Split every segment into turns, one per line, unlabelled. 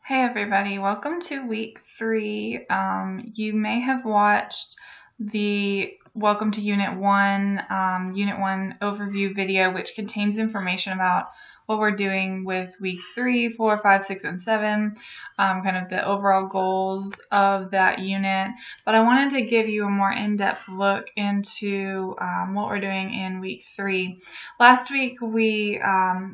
Hey everybody, welcome to week 3. You may have watched the Welcome to Unit 1, Unit 1 overview video, which contains information about what we're doing with week 3, 4, 5, 6, and 7, kind of the overall goals of that unit. But I wanted to give you a more in-depth look into what we're doing in week 3. Last week we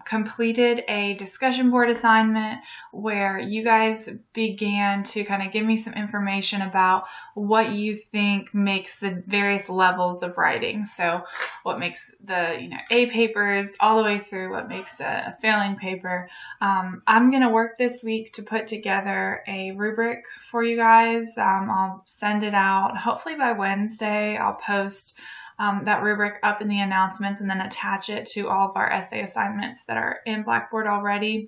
completed a discussion board assignment where you guys began to kind of give me some information about what you think makes the various levels of writing. So what makes the A papers all the way through what makes a failing paper. I'm going to work this week to put together a rubric for you guys. I'll send it out hopefully by Wednesday. I'll post that rubric up in the announcements and then attach it to all of our essay assignments that are in Blackboard already.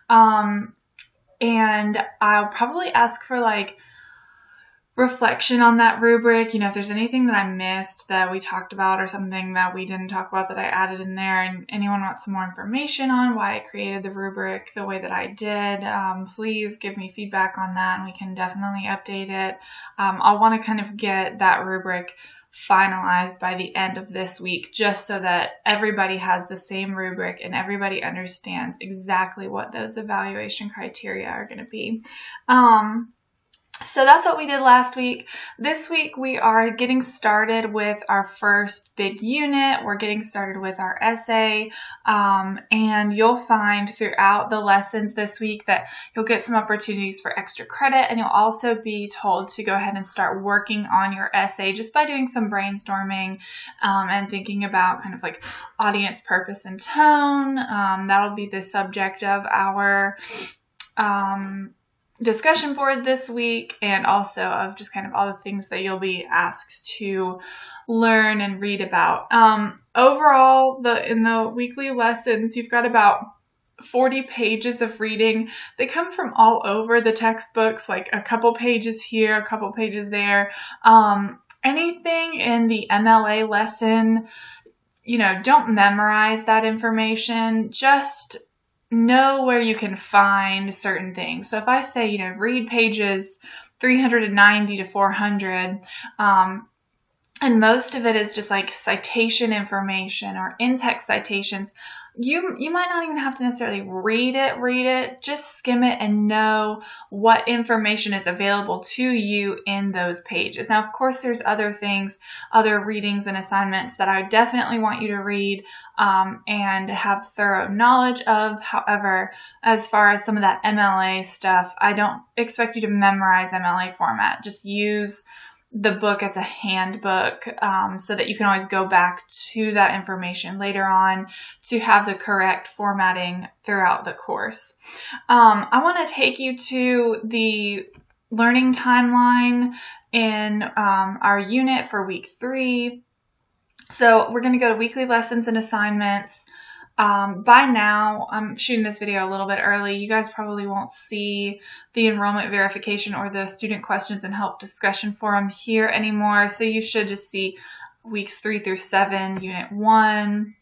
And I'll probably ask for reflection on that rubric, if there's anything that I missed that we talked about or something that we didn't talk about that I added in there, and anyone wants some more information on why I created the rubric the way that I did, please give me feedback on that and we can definitely update it. I'll want to kind of get that rubric finalized by the end of this week, just so that everybody has the same rubric and everybody understands exactly what those evaluation criteria are going to be. So that's what we did last week. This week we are getting started with our first big unit. We're getting started with our essay, and you'll find throughout the lessons this week that you'll get some opportunities for extra credit, and you'll also be told to go ahead and start working on your essay just by doing some brainstorming and thinking about kind of like audience purpose and tone. That'll be the subject of our discussion board this week, and also of just kind of all the things that you'll be asked to learn and read about. Overall, in the weekly lessons, you've got about 40 pages of reading. They come from all over the textbooks, like a couple pages here, a couple pages there. Anything in the MLA lesson, don't memorize that information. Just know where you can find certain things. So if I say, read pages 390 to 400, and most of it is just like citation information or in-text citations, you might not even have to necessarily read it, just skim it and know what information is available to you in those pages. Now, of course, there's other things, other readings and assignments that I definitely want you to read and have thorough knowledge of. However, as far as some of that MLA stuff, I don't expect you to memorize Mla Format. Just use the book as a handbook so that you can always go back to that information later on to have the correct formatting throughout the course. I want to take you to the learning timeline in our unit for week 3. So we're going to go to weekly lessons and assignments. By now, I'm shooting this video a little bit early. You guys probably won't see the enrollment verification or the student questions and help discussion forum here anymore. So you should just see weeks 3 through 7, unit 1.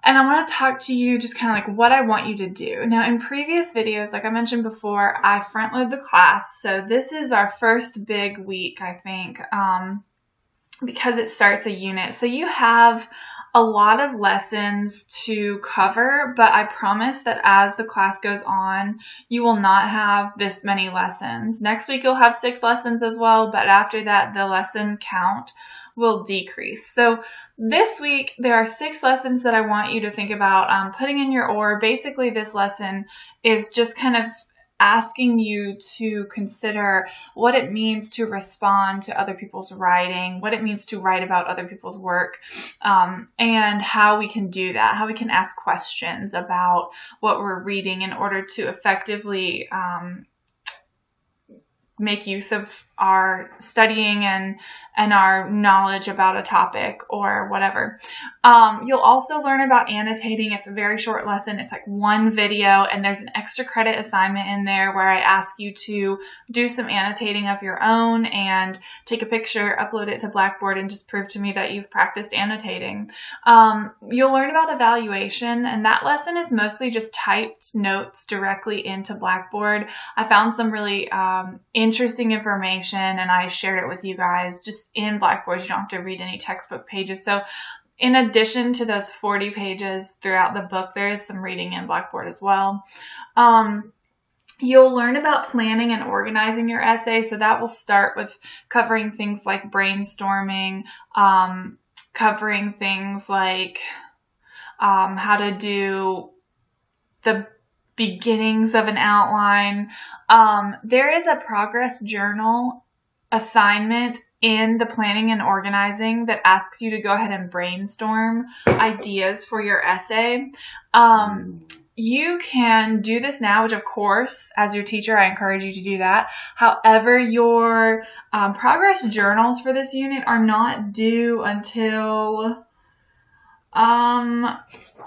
And I want to talk to you just kind of like what I want you to do. Now, in previous videos, like I mentioned before, I front load the class. So this is our first big week, I think, because it starts a unit. So you have a lot of lessons to cover, but I promise that as the class goes on, you will not have this many lessons. Next week, you'll have 6 lessons as well, but after that, the lesson count will decrease. So this week, there are 6 lessons that I want you to think about putting in your oar. Basically, this lesson is just kind of asking you to consider what it means to respond to other people's writing, what it means to write about other people's work, and how we can do that, how we can ask questions about what we're reading in order to effectively make use of our studying and our knowledge about a topic or whatever. You'll also learn about annotating. It's a very short lesson. It's like one video, and there's an extra credit assignment in there where I ask you to do some annotating of your own and take a picture, upload it to Blackboard, and just prove to me that you've practiced annotating. You'll learn about evaluation, and that lesson is mostly just typed notes directly into Blackboard. I found some really interesting information, and I shared it with you guys just in Blackboard. You don't have to read any textbook pages. So in addition to those 40 pages throughout the book, there is some reading in Blackboard as well. You'll learn about planning and organizing your essay. So that will start with covering things like brainstorming, covering things like how to do the beginnings of an outline. There is a progress journal assignment in the planning and organizing that asks you to go ahead and brainstorm ideas for your essay. You can do this now, which of course, as your teacher, I encourage you to do that. However, your progress journals for this unit are not due until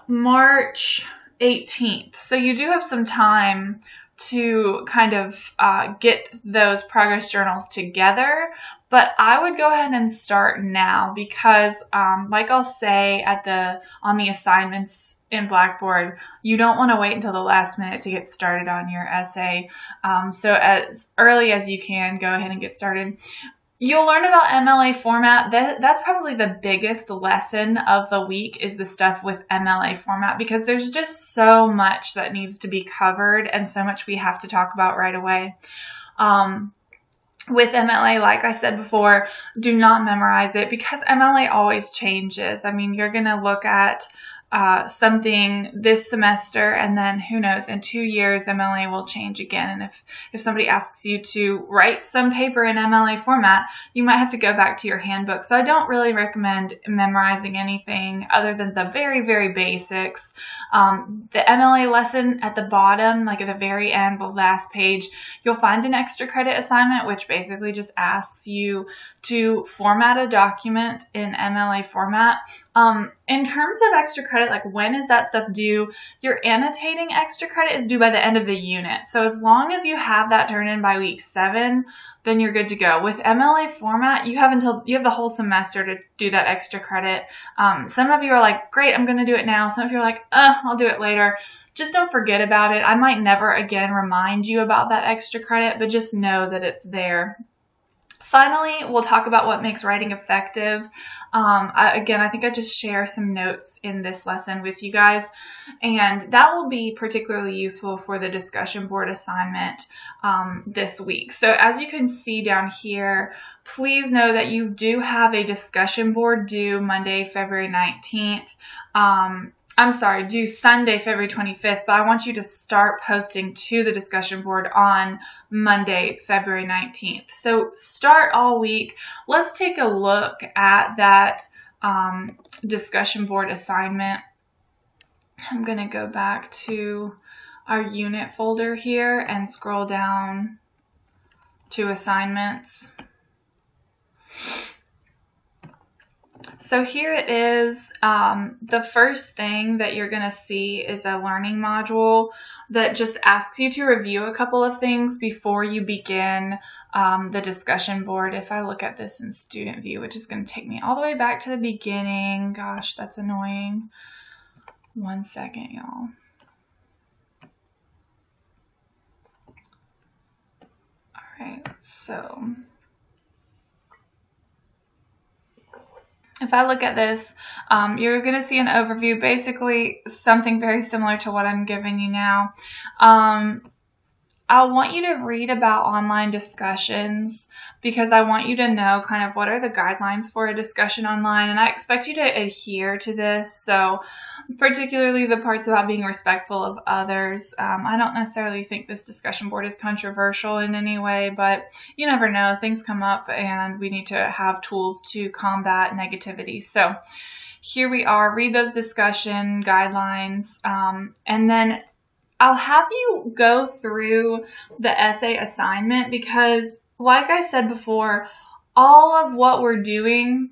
March 18th. So you do have some time to kind of get those progress journals together, but I would go ahead and start now because like I'll say on the assignments in Blackboard, you don't want to wait until the last minute to get started on your essay. So as early as you can, go ahead and get started. You'll learn about Mla Format. That's probably the biggest lesson of the week, is the stuff with Mla Format, because there's just so much that needs to be covered and so much we have to talk about right away. With MLA, like I said before, do not memorize it because MLA always changes. I mean, you're going to look at something this semester, and then who knows, in 2 years MLA will change again. And if somebody asks you to write some paper in MLA format, you might have to go back to your handbook. So I don't really recommend memorizing anything other than the very, very basics. The MLA lesson at the bottom, like at the very end, the last page, you'll find an extra credit assignment, which basically just asks you to format a document in MLA format. In terms of extra credit, like when is that stuff due? Your annotating extra credit is due by the end of the unit. So as long as you have that turned in by week 7, then you're good to go. With MLA format, you have the whole semester to do that extra credit. Some of you are like, great, I'm going to do it now. Some of you are like, I'll do it later. Just don't forget about it. I might never again remind you about that extra credit, but just know that it's there. Finally, we'll talk about what makes writing effective. Again, I think I just share some notes in this lesson with you guys, and that will be particularly useful for the discussion board assignment this week. So as you can see down here, please know that you do have a discussion board due Monday, February 19th. Due Sunday, February 25th, but I want you to start posting to the discussion board on Monday, February 19th. So start all week. Let's take a look at that discussion board assignment. I'm going to go back to our unit folder here and scroll down to assignments. So here it is. The first thing that you're going to see is a learning module that just asks you to review a couple of things before you begin the discussion board. If I look at this in student view, which is going to take me all the way back to the beginning. Gosh, that's annoying. 1 second, y'all. All right, so if I look at this, you're going to see an overview, basically something very similar to what I'm giving you now. I want you to read about online discussions because I want you to know kind of what are the guidelines for a discussion online, and I expect you to adhere to this. So particularly the parts about being respectful of others. I don't necessarily think this discussion board is controversial in any way, but you never know. Things come up and we need to have tools to combat negativity. So here we are. Read those discussion guidelines, and then I'll have you go through the essay assignment because like I said before, all of what we're doing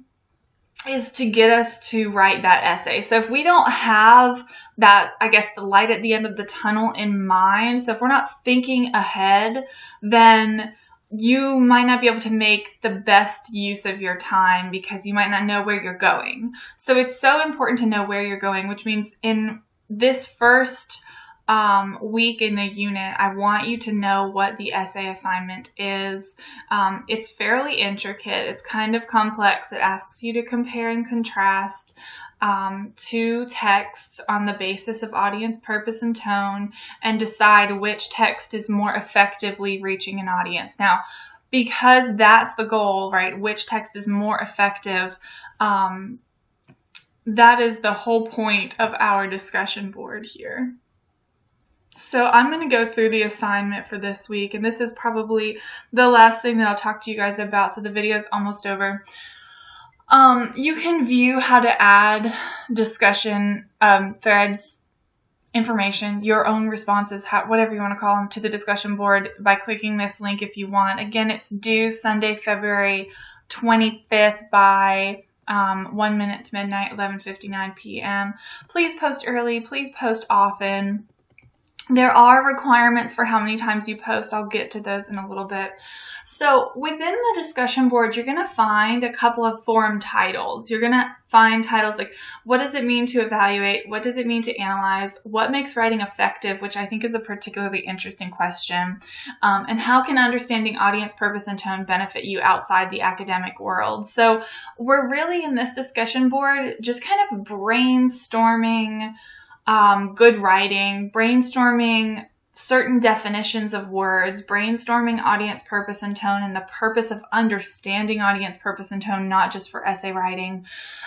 is to get us to write that essay. So if we don't have that, I guess, the light at the end of the tunnel in mind, so if we're not thinking ahead, then you might not be able to make the best use of your time because you might not know where you're going. So it's so important to know where you're going, which means in this first week in the unit, I want you to know what the essay assignment is. It's fairly intricate. It's kind of complex. It asks you to compare and contrast two texts on the basis of audience purpose and tone and decide which text is more effectively reaching an audience. Now, because that's the goal, right? Which text is more effective? That is the whole point of our discussion board here. So I'm going to go through the assignment for this week, and this is probably the last thing that I'll talk to you guys about, so the video is almost over. You can view how to add discussion threads, information, your own responses, whatever you want to call them, to the discussion board by clicking this link if you want. Again, it's due Sunday, February 25th by 1 minute to midnight, 11:59 p.m. Please post early. Please post often. There are requirements for how many times you post. I'll get to those in a little bit. So within the discussion board, you're going to find a couple of forum titles. You're going to find titles like, what does it mean to evaluate? What does it mean to analyze? What makes writing effective, which I think is a particularly interesting question. And how can understanding audience purpose and tone benefit you outside the academic world? So we're really in this discussion board just kind of brainstorming good writing, brainstorming certain definitions of words, brainstorming audience purpose and tone and the purpose of understanding audience purpose and tone, not just for essay writing.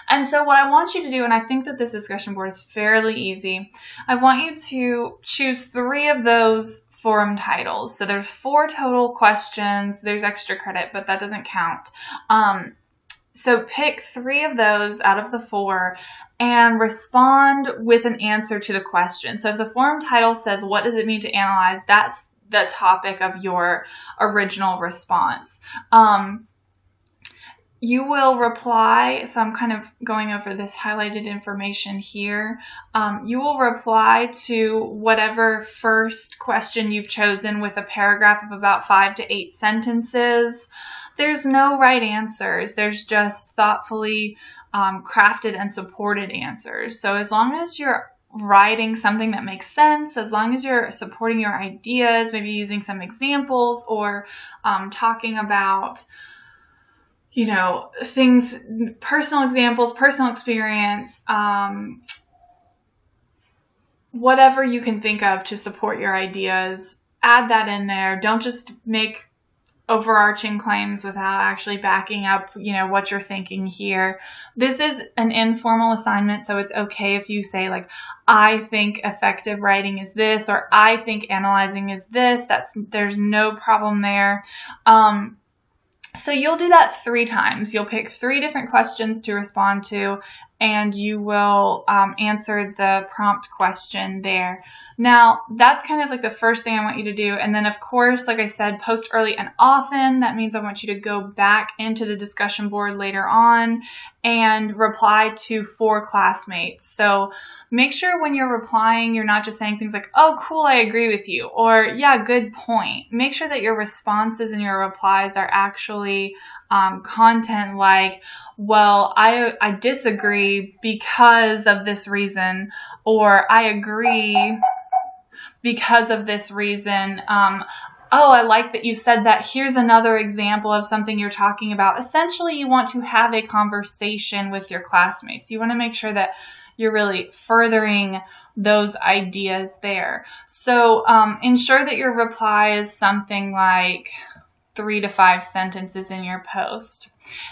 And so what I want you to do, and I think that this discussion board is fairly easy, I want you to choose 3 of those forum titles. So there's 4 total questions. There's extra credit, but that doesn't count. So pick 3 of those out of the 4 and respond with an answer to the question. So if the forum title says, what does it mean to analyze? That's the topic of your original response. You will reply, so I'm kind of going over this highlighted information here. You will reply to whatever first question you've chosen with a paragraph of about 5 to 8 sentences. There's no right answers. There's just thoughtfully crafted and supported answers. So as long as you're writing something that makes sense, as long as you're supporting your ideas, maybe using some examples or talking about, you know, things, personal examples, personal experience, whatever you can think of to support your ideas, add that in there. Don't just make overarching claims without actually backing up, you know, what you're thinking here. This is an informal assignment, so it's okay if you say like, I think effective writing is this, or I think analyzing is this. There's no problem there. So you'll do that 3 times. You'll pick 3 different questions to respond to, and you will answer the prompt question there. Now, that's kind of like the first thing I want you to do. And then, of course, like I said, post early and often. That means I want you to go back into the discussion board later on and reply to 4 classmates. So make sure when you're replying, you're not just saying things like, oh, cool, I agree with you, or yeah, good point. Make sure that your responses and your replies are actually content like, well, I disagree because of this reason, or I agree because of this reason. Oh, I like that you said that. Here's another example of something you're talking about. Essentially, you want to have a conversation with your classmates. You want to make sure that you're really furthering those ideas there. So ensure that your reply is something like 3 to 5 sentences in your post.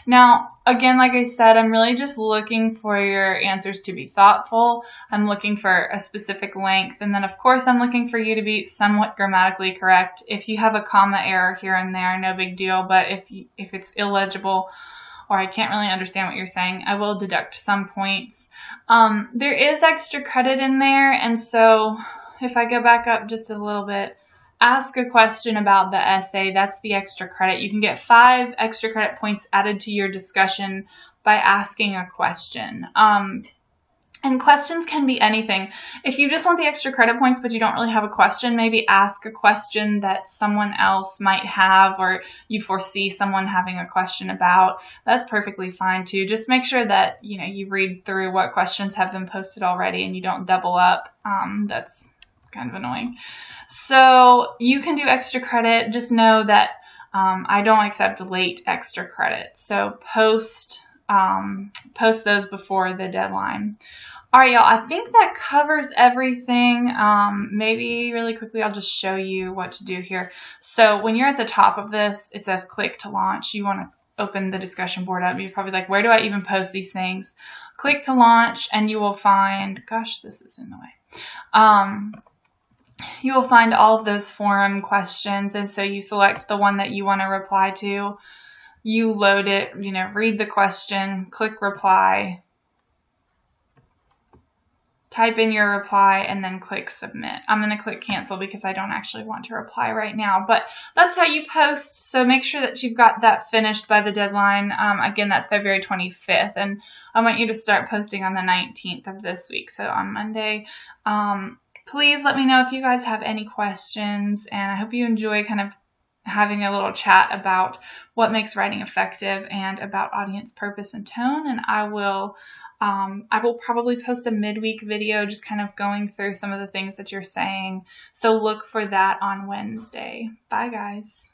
Now, again, like I said, I'm really just looking for your answers to be thoughtful. I'm looking for a specific length. And then, of course, I'm looking for you to be somewhat grammatically correct. If you have a comma error here and there, no big deal. But if it's illegible or I can't really understand what you're saying, I will deduct some points. There is extra credit in there. And so if I go back up just a little bit, ask a question about the essay. That's the extra credit. You can get 5 extra credit points added to your discussion by asking a question. And questions can be anything. If you just want the extra credit points but you don't really have a question, maybe ask a question that someone else might have or you foresee someone having a question about. That's perfectly fine too. Just make sure that you read through what questions have been posted already and you don't double up. That's kind of annoying. So you can do extra credit. Just know that I don't accept late extra credit. So post those before the deadline. All right, y'all, I think that covers everything. Maybe really quickly, I'll just show you what to do here. So when you're at the top of this, it says click to launch. You want to open the discussion board up. You're probably like, where do I even post these things? Click to launch and you will find, gosh, this is in the way. You will find all of those forum questions. And so you select the one that you want to reply to. You load it, read the question, click reply, type in your reply, and then click submit. I'm going to click cancel because I don't actually want to reply right now, but that's how you post. So make sure that you've got that finished by the deadline. Again, that's February 25th, and I want you to start posting on the 19th of this week, so on Monday. Please let me know if you guys have any questions, and I hope you enjoy kind of having a little chat about what makes writing effective and about audience purpose and tone, and I will probably post a midweek video just kind of going through some of the things that you're saying. So look for that on Wednesday. Bye, guys.